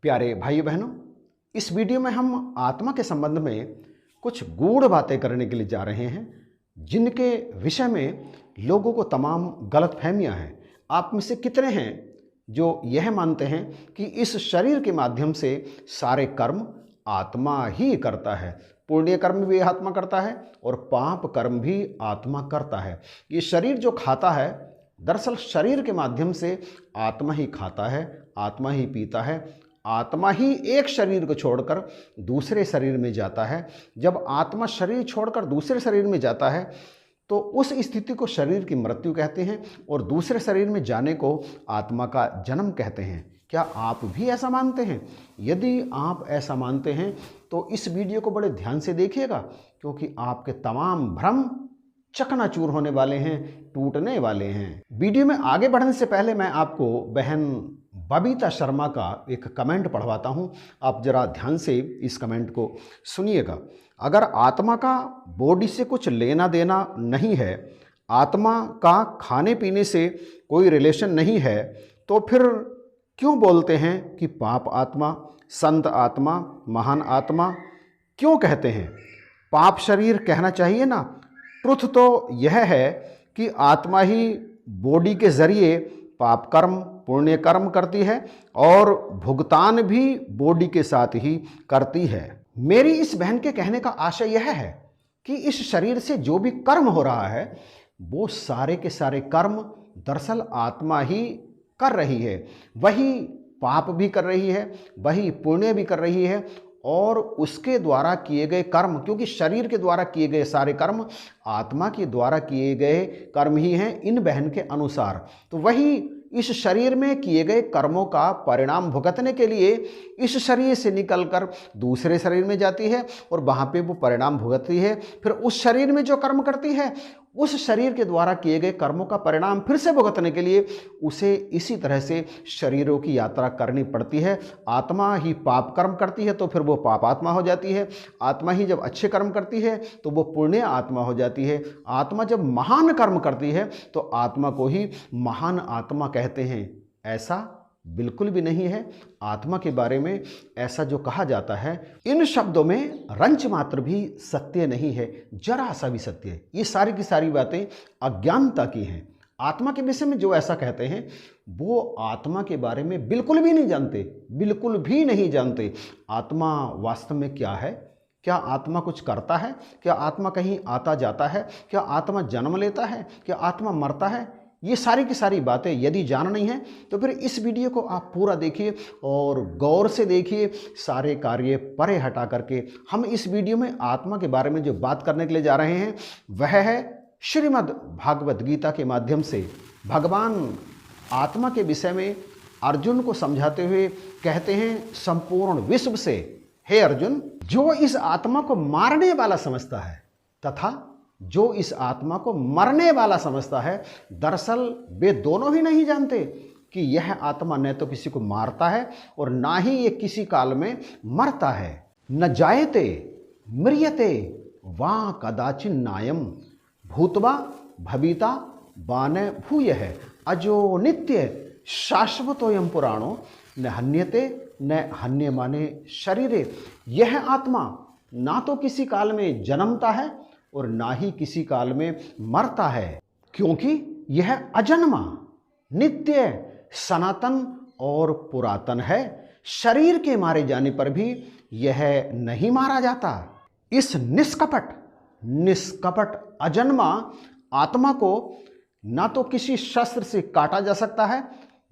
प्यारे भाई बहनों, इस वीडियो में हम आत्मा के संबंध में कुछ गूढ़ बातें करने के लिए जा रहे हैं, जिनके विषय में लोगों को तमाम गलतफहमियां हैं। आप में से कितने हैं जो यह मानते हैं कि इस शरीर के माध्यम से सारे कर्म आत्मा ही करता है? पुण्य कर्म भी आत्मा करता है और पाप कर्म भी आत्मा करता है। ये शरीर जो खाता है, दरअसल शरीर के माध्यम से आत्मा ही खाता है, आत्मा ही पीता है, आत्मा ही एक शरीर को छोड़कर दूसरे शरीर में जाता है। जब आत्मा शरीर छोड़कर दूसरे शरीर में जाता है तो उस स्थिति को शरीर की मृत्यु कहते हैं और दूसरे शरीर में जाने को आत्मा का जन्म कहते हैं। क्या आप भी ऐसा मानते हैं? यदि आप ऐसा मानते हैं तो इस वीडियो को बड़े ध्यान से देखिएगा, क्योंकि आपके तमाम भ्रम चकनाचूर होने वाले हैं, टूटने वाले हैं। वीडियो में आगे बढ़ने से पहले मैं आपको बहन बबीता शर्मा का एक कमेंट पढ़वाता हूं। आप जरा ध्यान से इस कमेंट को सुनिएगा। अगर आत्मा का बॉडी से कुछ लेना देना नहीं है, आत्मा का खाने पीने से कोई रिलेशन नहीं है, तो फिर क्यों बोलते हैं कि पाप आत्मा, संत आत्मा, महान आत्मा क्यों कहते हैं? पाप शरीर कहना चाहिए ना। ट्रुथ तो यह है कि आत्मा ही बॉडी के जरिए पाप कर्म पुण्य कर्म करती है और भुगतान भी बॉडी के साथ ही करती है। मेरी इस बहन के कहने का आशय यह है कि इस शरीर से जो भी कर्म हो रहा है वो सारे के सारे कर्म दरअसल आत्मा ही कर रही है। वही पाप भी कर रही है, वही पुण्य भी कर रही है, और उसके द्वारा किए गए कर्म, क्योंकि शरीर के द्वारा किए गए सारे कर्म आत्मा के द्वारा किए गए कर्म ही हैं इन बहन के अनुसार। तो वही इस शरीर में किए गए कर्मों का परिणाम भुगतने के लिए इस शरीर से निकलकर दूसरे शरीर में जाती है और वहाँ पे वो परिणाम भुगतती है। फिर उस शरीर में जो कर्म करती है, उस शरीर के द्वारा किए गए कर्मों का परिणाम फिर से भुगतने के लिए उसे इसी तरह से शरीरों की यात्रा करनी पड़ती है। आत्मा ही पाप कर्म करती है तो फिर वो पाप आत्मा हो जाती है। आत्मा ही जब अच्छे कर्म करती है तो वो पुण्य आत्मा हो जाती है। आत्मा जब महान कर्म करती है तो आत्मा को ही महान आत्मा कहते हैं। ऐसा बिल्कुल भी नहीं है। आत्मा के बारे में ऐसा जो कहा जाता है, इन शब्दों में रंच मात्र भी सत्य नहीं है, जरा सा भी सत्य है। ये सारी की सारी बातें अज्ञानता की हैं। आत्मा के विषय में जो ऐसा कहते हैं वो आत्मा के बारे में बिल्कुल भी नहीं जानते, बिल्कुल भी नहीं जानते। आत्मा वास्तव में क्या है? क्या आत्मा कुछ करता है? क्या आत्मा कहीं आता जाता है? क्या आत्मा जन्म लेता है? क्या आत्मा मरता है? ये सारी की सारी बातें यदि जाननी है तो फिर इस वीडियो को आप पूरा देखिए और गौर से देखिए। सारे कार्य परे हटा करके हम इस वीडियो में आत्मा के बारे में जो बात करने के लिए जा रहे हैं वह है श्रीमद् भागवत गीता के माध्यम से भगवान आत्मा के विषय में अर्जुन को समझाते हुए कहते हैं संपूर्ण विश्व से, हे अर्जुन, जो इस आत्मा को मारने वाला समझता है तथा जो इस आत्मा को मरने वाला समझता है, दरअसल वे दोनों ही नहीं जानते कि यह आत्मा न तो किसी को मारता है और ना ही ये किसी काल में मरता है। न जायते म्रियते वा कदाचिन नायम भूतवा भविता बाने भूयः अजो नित्य शाश्वतोयम पुराणो न हन्यते न हन्यमाने शरीरे। यह आत्मा ना तो किसी काल में जन्मता है और ना ही किसी काल में मरता है, क्योंकि यह अजन्मा, नित्य, सनातन और पुरातन है। शरीर के मारे जाने पर भी यह नहीं मारा जाता। इस निष्कपट अजन्मा आत्मा को ना तो किसी शस्त्र से काटा जा सकता है,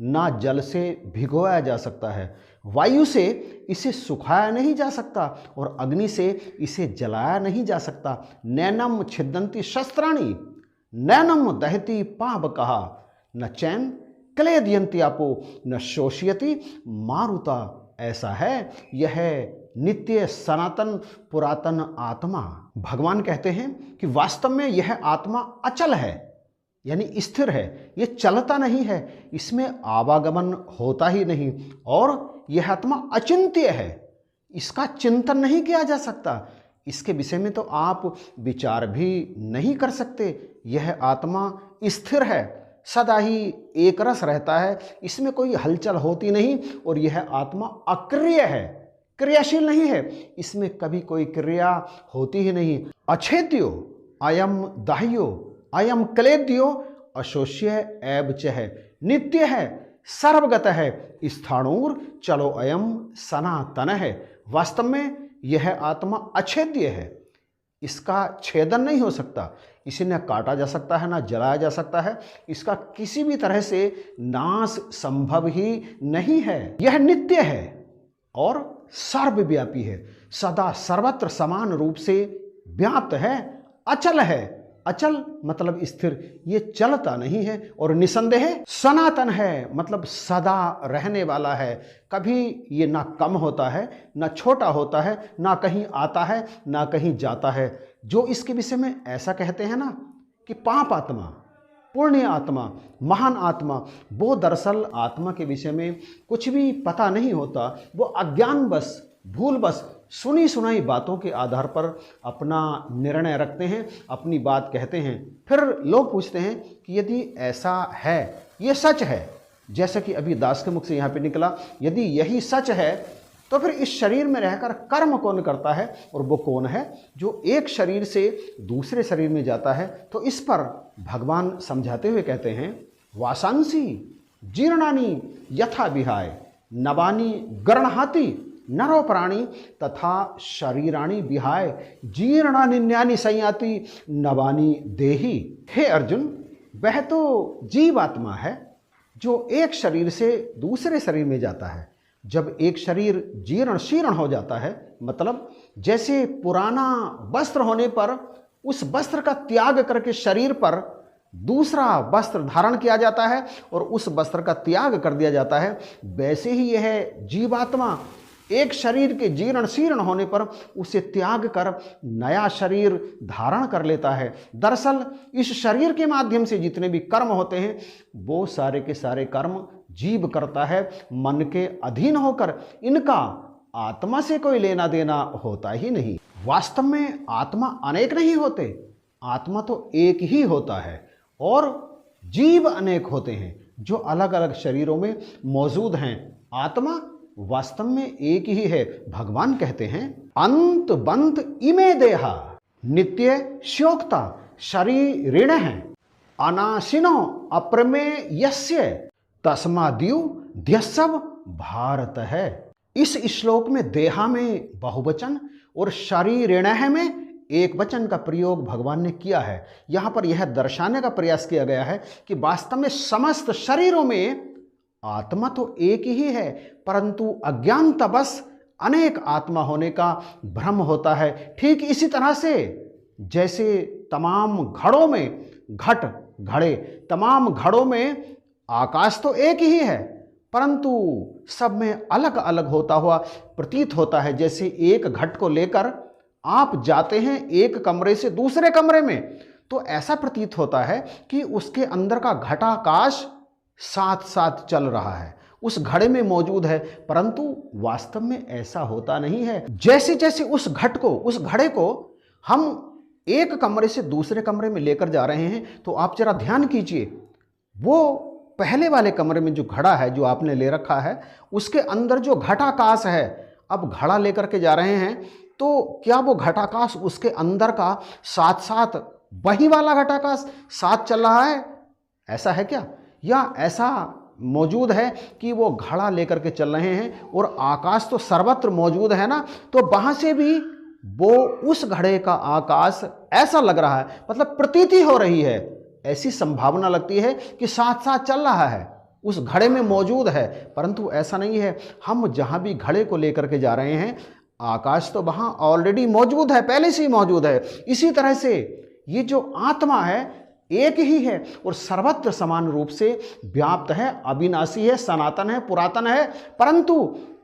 ना जल से भिगोया जा सकता है, वायु से इसे सुखाया नहीं जा सकता और अग्नि से इसे जलाया नहीं जा सकता। नैनम छिदंती शस्त्राणि नैनम दहती पावकः न चैन क्लेदयन्ति आपो न शोषयति मारुता। ऐसा है यह नित्य सनातन पुरातन आत्मा। भगवान कहते हैं कि वास्तव में यह आत्मा अचल है, यानी स्थिर है। ये चलता नहीं है, इसमें आवागमन होता ही नहीं, और यह आत्मा अचिंत्य है, इसका चिंतन नहीं किया जा सकता। इसके विषय में तो आप विचार भी नहीं कर सकते। यह आत्मा स्थिर है, सदा ही एक रस रहता है, इसमें कोई हलचल होती नहीं और यह आत्मा अक्रिय है, क्रियाशील नहीं है, इसमें कभी कोई क्रिया होती ही नहीं। अछेद्यो अयम दाह्यो अयम क्लेद्यो अशोष्य एव च है, नित्य है, सर्वगत है, स्थाणुर चलो अयम सनातन है। वास्तव में यह आत्मा अछेद्य है, इसका छेदन नहीं हो सकता, इसे न काटा जा सकता है, न जलाया जा सकता है, इसका किसी भी तरह से नाश संभव ही नहीं है। यह नित्य है और सर्वव्यापी है, सदा सर्वत्र समान रूप से व्याप्त है, अचल है। अचल मतलब स्थिर, ये चलता नहीं है। और निसंदेह सनातन है, मतलब सदा रहने वाला है, कभी ये ना कम होता है, ना छोटा होता है, ना कहीं आता है, ना कहीं जाता है। जो इसके विषय में ऐसा कहते हैं ना कि पाप आत्मा, पुण्य आत्मा, महान आत्मा, वो दरअसल आत्मा के विषय में कुछ भी पता नहीं होता, वो अज्ञानवश, भूलवश सुनी सुनाई बातों के आधार पर अपना निर्णय रखते हैं, अपनी बात कहते हैं। फिर लोग पूछते हैं कि यदि ऐसा है, ये सच है, जैसे कि अभी दास के मुख से यहाँ पे निकला, यदि यही सच है तो फिर इस शरीर में रहकर कर्म कौन करता है, और वो कौन है जो एक शरीर से दूसरे शरीर में जाता है। तो इस पर भगवान समझाते हुए कहते हैं, वासांसी जीर्णानी यथा विहाय नवानी गृह्णाति नरो प्राणी तथा शरीराणी विहाय जीर्णानिन्यानि संयाति नवानी देही। हे अर्जुन, वह तो जीवात्मा है जो एक शरीर से दूसरे शरीर में जाता है। जब एक शरीर जीर्ण शीर्ण हो जाता है, मतलब जैसे पुराना वस्त्र होने पर उस वस्त्र का त्याग करके शरीर पर दूसरा वस्त्र धारण किया जाता है और उस वस्त्र का त्याग कर दिया जाता है, वैसे ही यह जीवात्मा एक शरीर के जीर्ण शीर्ण होने पर उसे त्याग कर नया शरीर धारण कर लेता है। दरअसल इस शरीर के माध्यम से जितने भी कर्म होते हैं वो सारे के सारे कर्म जीव करता है, मन के अधीन होकर। इनका आत्मा से कोई लेना देना होता ही नहीं। वास्तव में आत्मा अनेक नहीं होते, आत्मा तो एक ही होता है और जीव अनेक होते हैं जो अलग अलग शरीरों में मौजूद हैं। आत्मा वास्तव में एक ही है। भगवान कहते हैं, अंत बंत इमे देहा नित्य श्योक्ता शरीरिण है अनाशिनो अप्रमेय यस्य तस्माद्यु ध्यस्सव भारत है। इस श्लोक में देहा में बहुवचन और शरीरिण में एक वचन का प्रयोग भगवान ने किया है। यहाँ पर यह दर्शाने का प्रयास किया गया है कि वास्तव में समस्त शरीरों में आत्मा तो एक ही है, परंतु अज्ञानतावश अनेक आत्मा होने का भ्रम होता है। ठीक इसी तरह से जैसे तमाम घड़ों में घट घड़े, तमाम घड़ों में आकाश तो एक ही है, परंतु सब में अलग अलग होता हुआ प्रतीत होता है। जैसे एक घट को लेकर आप जाते हैं एक कमरे से दूसरे कमरे में, तो ऐसा प्रतीत होता है कि उसके अंदर का घटाकाश साथ साथ चल रहा है, उस घड़े में मौजूद है, परंतु वास्तव में ऐसा होता नहीं है। जैसे जैसे उस घट को, उस घड़े को हम एक कमरे से दूसरे कमरे में लेकर जा रहे हैं, तो आप जरा ध्यान कीजिए, वो पहले वाले कमरे में जो घड़ा है जो आपने ले रखा है, उसके अंदर जो घटाकाश है, अब घड़ा लेकर के जा रहे हैं, तो क्या वो घटाकाश उसके अंदर का साथ साथ वही वाला घटाकाश साथ चल रहा है? ऐसा है क्या? या ऐसा मौजूद है कि वो घड़ा लेकर के चल रहे हैं और आकाश तो सर्वत्र मौजूद है ना, तो वहां से भी वो उस घड़े का आकाश ऐसा लग रहा है, मतलब प्रतीति हो रही है, ऐसी संभावना लगती है कि साथ साथ चल रहा है, उस घड़े में मौजूद है, परंतु ऐसा नहीं है। हम जहां भी घड़े को लेकर के जा रहे हैं, आकाश तो वहां ऑलरेडी मौजूद है, पहले से ही मौजूद है। इसी तरह से ये जो आत्मा है एक ही है और सर्वत्र समान रूप से व्याप्त है, अविनाशी है, सनातन है, पुरातन है, परंतु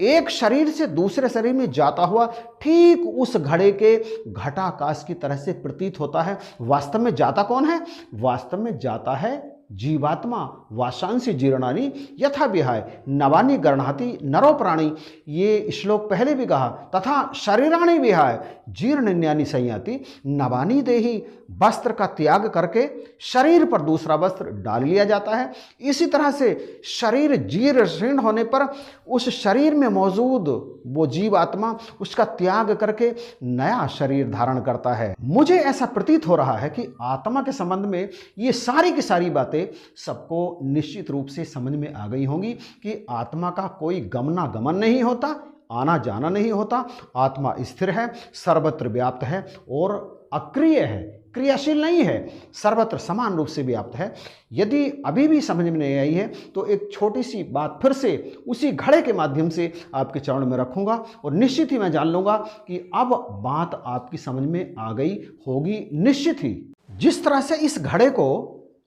एक शरीर से दूसरे शरीर में जाता हुआ ठीक उस घड़े के घटाकाश की तरह से प्रतीत होता है। वास्तव में जाता कौन है? वास्तव में जाता है जीवात्मा वाशांसी जीर्णानि यथा विहाय नवानि गृह्णाति नरो प्राणी। ये श्लोक पहले भी कहा। तथा शरीराणि विहाय जीर्णान्यानि संयाति। नवानि देहि वस्त्र का त्याग करके शरीर पर दूसरा वस्त्र डाल लिया जाता है। इसी तरह से शरीर जीर्ण शीर्ण होने पर उस शरीर में मौजूद वो जीवात्मा उसका त्याग करके नया शरीर धारण करता है। मुझे ऐसा प्रतीत हो रहा है कि आत्मा के संबंध में ये सारी की सारी बातें सबको निश्चित रूप से समझ में आ गई होंगी कि आत्मा का कोई गमना गमन नहीं होता, आना जाना नहीं होता। आत्मा स्थिर है, सर्वत्र व्याप्त है और अक्रिय है, क्रियाशील नहीं है, सर्वत्र समान रूप से व्याप्त है। यदि अभी भी समझ में नहीं आई है तो एक छोटी सी बात फिर से उसी घड़े के माध्यम से आपके चरण में रखूंगा और निश्चित ही मैं जान लूंगा कि अब बात आपकी समझ में आ गई होगी। निश्चित ही जिस तरह से इस घड़े को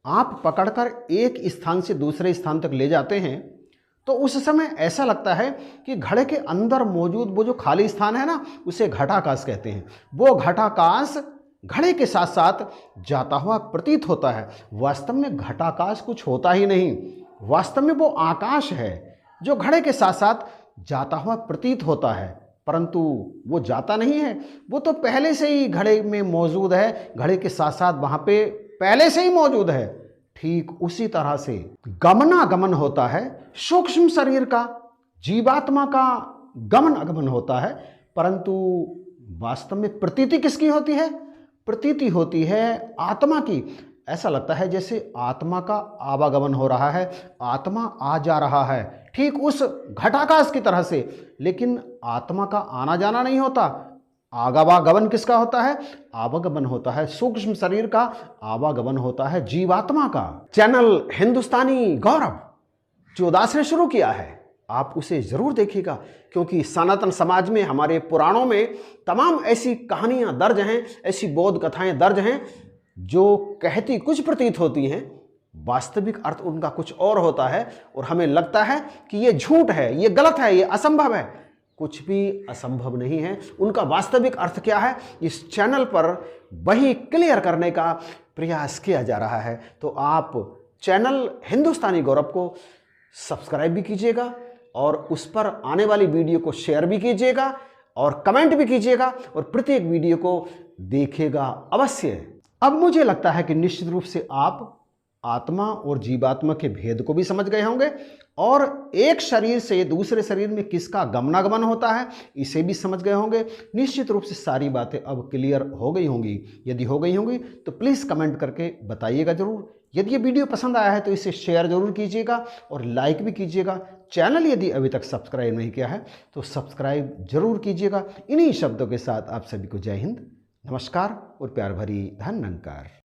आप पकड़कर एक स्थान से दूसरे स्थान तक ले जाते हैं तो उस समय ऐसा लगता है कि घड़े के अंदर मौजूद वो जो खाली स्थान है ना, उसे घटाकाश कहते हैं। वो घटाकाश घड़े के साथ साथ जाता हुआ प्रतीत होता है। वास्तव में घटाकाश कुछ होता ही नहीं, वास्तव में वो आकाश है जो घड़े के साथ साथ जाता हुआ प्रतीत होता है, परंतु वो जाता नहीं है, वो तो पहले से ही घड़े में मौजूद है, घड़े के साथ साथ वहाँ पे पहले से ही मौजूद है। ठीक उसी तरह से गमनागमन होता है सूक्ष्म शरीर का, जीवात्मा का गमन आगमन होता है, परंतु वास्तव में प्रतीति किसकी होती है? प्रतीति होती है आत्मा की। ऐसा लगता है जैसे आत्मा का आवागमन हो रहा है, आत्मा आ जा रहा है, ठीक उस घटाकाश की तरह से। लेकिन आत्मा का आना जाना नहीं होता, आवागमन किसका होता है? आवागमन होता है सूक्ष्म शरीर का, आवागमन होता है जीवात्मा का। चैनल हिंदुस्तानी गौरव जो दास ने शुरू किया है, आप उसे जरूर देखिएगा, क्योंकि सनातन समाज में, हमारे पुराणों में तमाम ऐसी कहानियां दर्ज हैं, ऐसी बौद्ध कथाएं दर्ज हैं जो कहती कुछ प्रतीत होती हैं, वास्तविक अर्थ उनका कुछ और होता है और हमें लगता है कि ये झूठ है, ये गलत है, ये असंभव है। कुछ भी असंभव नहीं है। उनका वास्तविक अर्थ क्या है, इस चैनल पर वही क्लियर करने का प्रयास किया जा रहा है। तो आप चैनल हिंदुस्तानी गौरव को सब्सक्राइब भी कीजिएगा और उस पर आने वाली वीडियो को शेयर भी कीजिएगा और कमेंट भी कीजिएगा और प्रत्येक वीडियो को देखिएगा अवश्य। अब मुझे लगता है कि निश्चित रूप से आप आत्मा और जीवात्मा के भेद को भी समझ गए होंगे और एक शरीर से दूसरे शरीर में किसका गमनागमन होता है इसे भी समझ गए होंगे। निश्चित रूप से सारी बातें अब क्लियर हो गई होंगी। यदि हो गई होंगी तो प्लीज़ कमेंट करके बताइएगा ज़रूर। यदि ये वीडियो पसंद आया है तो इसे शेयर जरूर कीजिएगा और लाइक भी कीजिएगा। चैनल यदि अभी तक सब्सक्राइब नहीं किया है तो सब्सक्राइब जरूर कीजिएगा। इन्हीं शब्दों के साथ आप सभी को जय हिंद, नमस्कार और प्यार भरी धन्यवाद।